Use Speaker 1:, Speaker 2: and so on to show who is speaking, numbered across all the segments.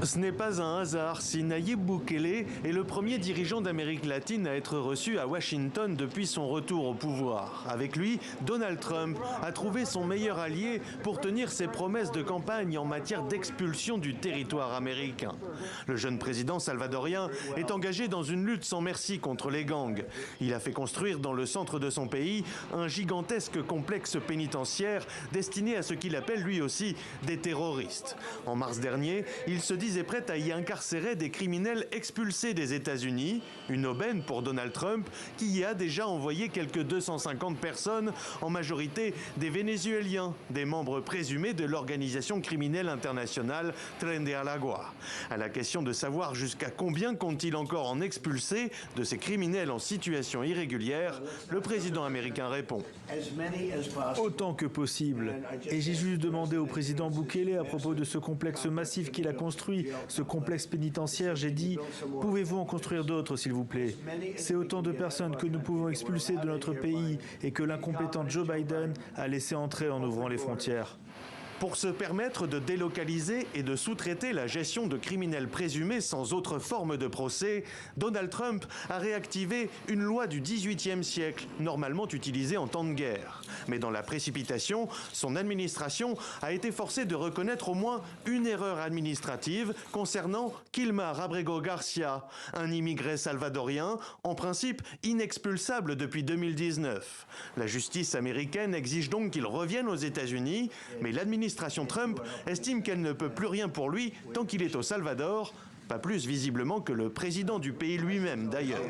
Speaker 1: Ce n'est pas un hasard si Nayib Bukele est le premier dirigeant d'Amérique latine à être reçu à Washington depuis son retour au pouvoir. Avec lui, Donald Trump a trouvé son meilleur allié pour tenir ses promesses de campagne en matière d'expulsion du territoire américain. Le jeune président salvadorien est engagé dans une lutte sans merci contre les gangs. Il a fait construire dans le centre de son pays un gigantesque complexe pénitentiaire destiné à ce qu'il appelle lui aussi des terroristes. En mars dernier, il se disait prêt à y incarcérer des criminels expulsés des États-Unis, une aubaine pour Donald Trump qui y a déjà envoyé quelques 250 personnes, en majorité des Vénézuéliens, des membres présumés de l'organisation criminelle internationale Tren de Aragua. À la question de savoir jusqu'à combien compte-t-il encore en expulser de ces criminels en situation irrégulière, le président américain répond.
Speaker 2: Autant que possible. Et j'ai juste demandé au président Bukele à propos de ce complexe massif qu'il a construit, ce complexe pénitentiaire, j'ai dit, pouvez-vous en construire d'autres s'il vous plaît? C'est autant de personnes que nous pouvons expulser de notre pays et que l'incompétent Joe Biden a laissé entrer en ouvrant les frontières.
Speaker 1: Pour se permettre de délocaliser et de sous-traiter la gestion de criminels présumés sans autre forme de procès, Donald Trump a réactivé une loi du XVIIIe siècle, normalement utilisée en temps de guerre. Mais dans la précipitation, son administration a été forcée de reconnaître au moins une erreur administrative concernant Quilmar Abrego Garcia, un immigré salvadorien, en principe inexpulsable depuis 2019. La justice américaine exige donc qu'il revienne aux États-Unis, mais l'administration Trump estime qu'elle ne peut plus rien pour lui tant qu'il est au Salvador, pas plus visiblement que le président du pays lui-même d'ailleurs.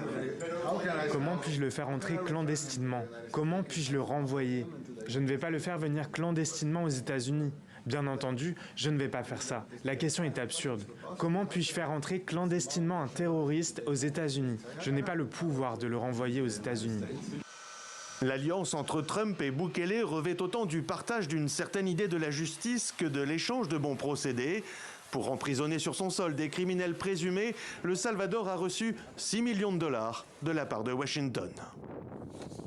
Speaker 3: Comment puis-je le faire entrer clandestinement? Comment puis-je le renvoyer? Je ne vais pas le faire venir clandestinement aux États-Unis. Bien entendu, je ne vais pas faire ça. La question est absurde. Comment puis-je faire entrer clandestinement un terroriste aux États-Unis? Je n'ai pas le pouvoir de le renvoyer aux États-Unis.
Speaker 1: L'alliance entre Trump et Bukele revêt autant du partage d'une certaine idée de la justice que de l'échange de bons procédés. Pour emprisonner sur son sol des criminels présumés, le Salvador a reçu 6 millions de dollars de la part de Washington.